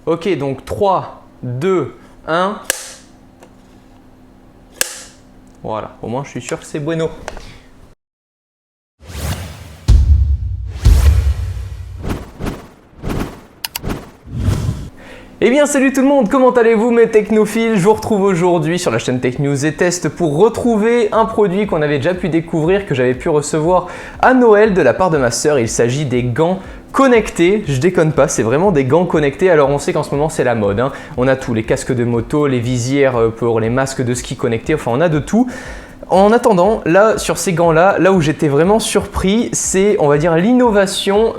Ok, donc 3, 2, 1. Voilà, au moins je suis sûr que c'est bueno. Eh bien salut tout le monde, comment allez-vous mes technophiles? Je vous retrouve aujourd'hui sur la chaîne Tech News et Test pour retrouver un produit qu'on avait déjà pu découvrir, que j'avais pu recevoir à Noël de la part de ma sœur. Il s'agit des gants connectés, je déconne pas, c'est vraiment des gants connectés. Alors on sait qu'en ce moment c'est la mode, hein. On a tout, les casques de moto, les visières pour les masques de ski connectés, enfin on a de tout. En attendant, là, sur ces gants-là, là où j'étais vraiment surpris, c'est, on va dire, l'innovation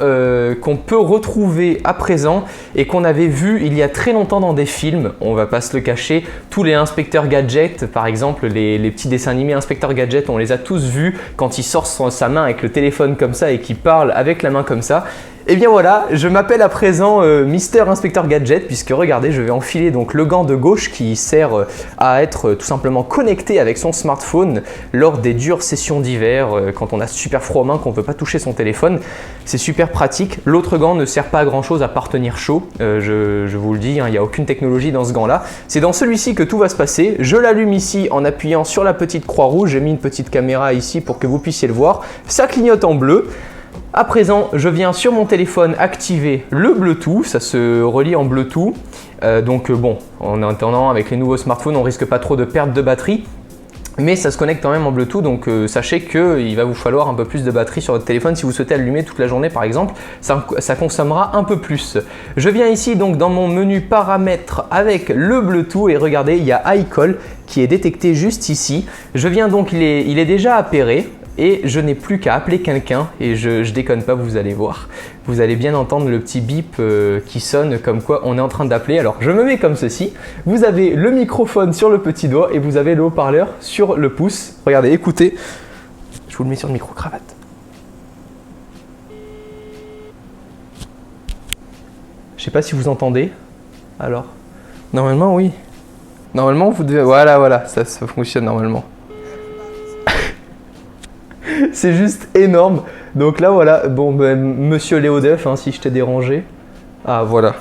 qu'on peut retrouver à présent et qu'on avait vu il y a très longtemps dans des films. On va pas se le cacher, tous les inspecteurs gadgets, par exemple, les petits dessins animés inspecteurs gadgets, on les a tous vus quand il sort sa main avec le téléphone comme ça et qu'il parle avec la main comme ça. Et bien voilà, je m'appelle à présent Mister Inspecteur Gadget, puisque regardez, je vais enfiler donc le gant de gauche qui sert à être tout simplement connecté avec son smartphone lors des dures sessions d'hiver, quand on a super froid aux mains, qu'on ne veut pas toucher son téléphone. C'est super pratique. L'autre gant ne sert pas à grand chose à part tenir chaud, je vous le dis, hein, il n'y a aucune technologie dans ce gant-là. C'est dans celui-ci que tout va se passer. Je l'allume ici en appuyant sur la petite croix rouge, j'ai mis une petite caméra ici pour que vous puissiez le voir. Ça clignote en bleu. À présent, je viens sur mon téléphone activer le Bluetooth, ça se relie en Bluetooth. Bon, en attendant, avec les nouveaux smartphones, on risque pas trop de perte de batterie. Mais ça se connecte quand même en Bluetooth, donc sachez qu'il va vous falloir un peu plus de batterie sur votre téléphone. Si vous souhaitez allumer toute la journée par exemple, ça consommera un peu plus. Je viens ici donc dans mon menu paramètres avec le Bluetooth et regardez, il y a iCall qui est détecté juste ici. Je viens donc, il est déjà appairé. Et je n'ai plus qu'à appeler quelqu'un et je déconne pas, vous allez voir. Vous allez bien entendre le petit bip qui sonne comme quoi on est en train d'appeler. Alors je me mets comme ceci. Vous avez le microphone sur le petit doigt et vous avez le haut-parleur sur le pouce. Regardez, écoutez. Je vous le mets sur le micro-cravate. Je sais pas si vous entendez. Alors, normalement oui. Normalement vous devez... Voilà, ça fonctionne normalement. C'est juste énorme. Donc là, voilà. Bon, ben, monsieur Léo Def, hein, si je t'ai dérangé. Ah, voilà.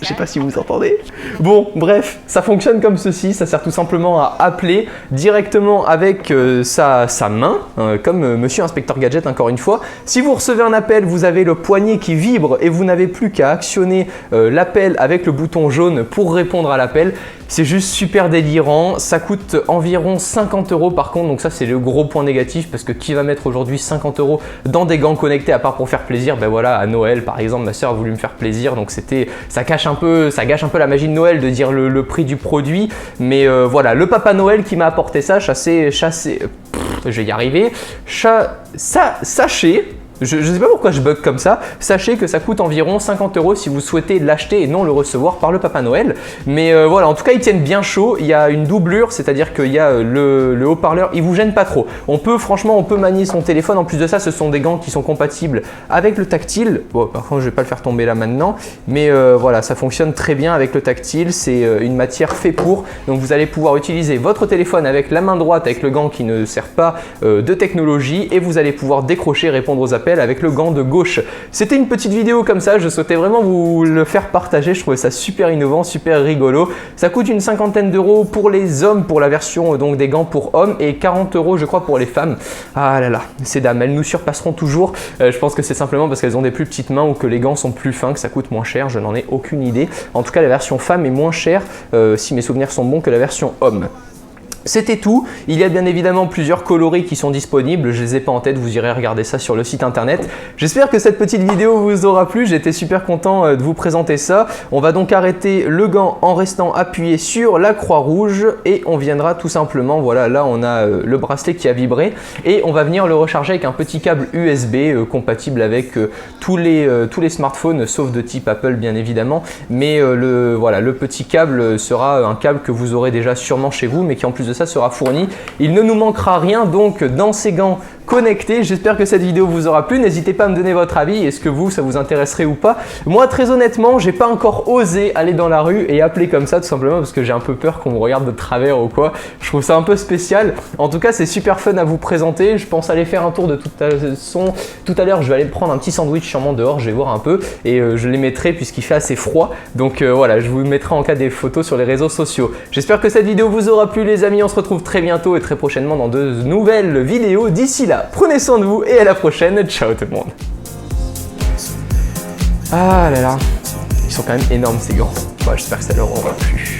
Je sais pas si vous entendez. Bon, bref, ça fonctionne comme ceci. Ça sert tout simplement à appeler directement avec sa main, comme Monsieur Inspecteur Gadget, encore une fois. Si vous recevez un appel, vous avez le poignet qui vibre et vous n'avez plus qu'à actionner l'appel avec le bouton jaune pour répondre à l'appel. C'est juste super délirant. Ça coûte environ 50 € par contre. Donc ça, c'est le gros point négatif parce que qui va mettre aujourd'hui 50 € dans des gants connectés à part pour faire plaisir? Ben voilà, à Noël par exemple, ma soeur a voulu me faire plaisir. Donc ça gâche un peu la magie de Noël de dire le prix du produit. Mais voilà, le Papa Noël qui m'a apporté ça, je vais y arriver. Sachez. Je ne sais pas pourquoi je bug comme ça. Sachez que ça coûte environ 50 € si vous souhaitez l'acheter et non le recevoir par le Papa Noël. Mais voilà, en tout cas, ils tiennent bien chaud. Il y a une doublure, c'est-à-dire qu'il y a le haut-parleur. Il vous gêne pas trop. Franchement, on peut manier son téléphone. En plus de ça, ce sont des gants qui sont compatibles avec le tactile. Bon, par contre, je vais pas le faire tomber là maintenant. Mais voilà, ça fonctionne très bien avec le tactile. C'est une matière faite pour. Donc, vous allez pouvoir utiliser votre téléphone avec la main droite, avec le gant qui ne sert pas de technologie. Et vous allez pouvoir décrocher, répondre aux appels avec le gant de gauche. C'était une petite vidéo comme ça, je souhaitais vraiment vous le faire partager, je trouvais ça super innovant, super rigolo. Ça coûte une cinquantaine d'euros pour les hommes, pour la version donc des gants pour hommes, et 40 € je crois pour les femmes. Ah là là, ces dames, elles nous surpasseront toujours. Je pense que c'est simplement parce qu'elles ont des plus petites mains ou que les gants sont plus fins que ça coûte moins cher, je n'en ai aucune idée. En tout cas, la version femme est moins chère, si mes souvenirs sont bons, que la version homme. C'était tout. Il y a bien évidemment plusieurs coloris qui sont disponibles. Je les ai pas en tête, vous irez regarder ça sur le site internet. J'espère que cette petite vidéo vous aura plu. J'étais super content de vous présenter ça. On va donc arrêter le gant en restant appuyé sur la croix rouge et on viendra tout simplement, voilà, là on a le bracelet qui a vibré et on va venir le recharger avec un petit câble USB compatible avec tous les smartphones sauf de type Apple bien évidemment. Mais le petit câble sera un câble que vous aurez déjà sûrement chez vous mais qui en plus de ça sera fourni. Il ne nous manquera rien donc dans ces gants connectés. J'espère que cette vidéo vous aura plu. N'hésitez pas à me donner votre avis. Est-ce que vous, ça vous intéresserait ou pas? Moi, très honnêtement, j'ai pas encore osé aller dans la rue et appeler comme ça, tout simplement parce que j'ai un peu peur qu'on me regarde de travers ou quoi. Je trouve ça un peu spécial. En tout cas, c'est super fun à vous présenter. Je pense aller faire un tour de toute façon. Tout à l'heure, je vais aller me prendre un petit sandwich sûrement dehors. Je vais voir un peu et je les mettrai puisqu'il fait assez froid. Donc voilà, je vous mettrai en cas des photos sur les réseaux sociaux. J'espère que cette vidéo vous aura plu, les amis. On se retrouve très bientôt et très prochainement dans de nouvelles vidéos. D'ici là, prenez soin de vous et à la prochaine. Ciao tout le monde. Ah là là, ils sont quand même énormes ces gants. Bon, j'espère que ça leur aura plu.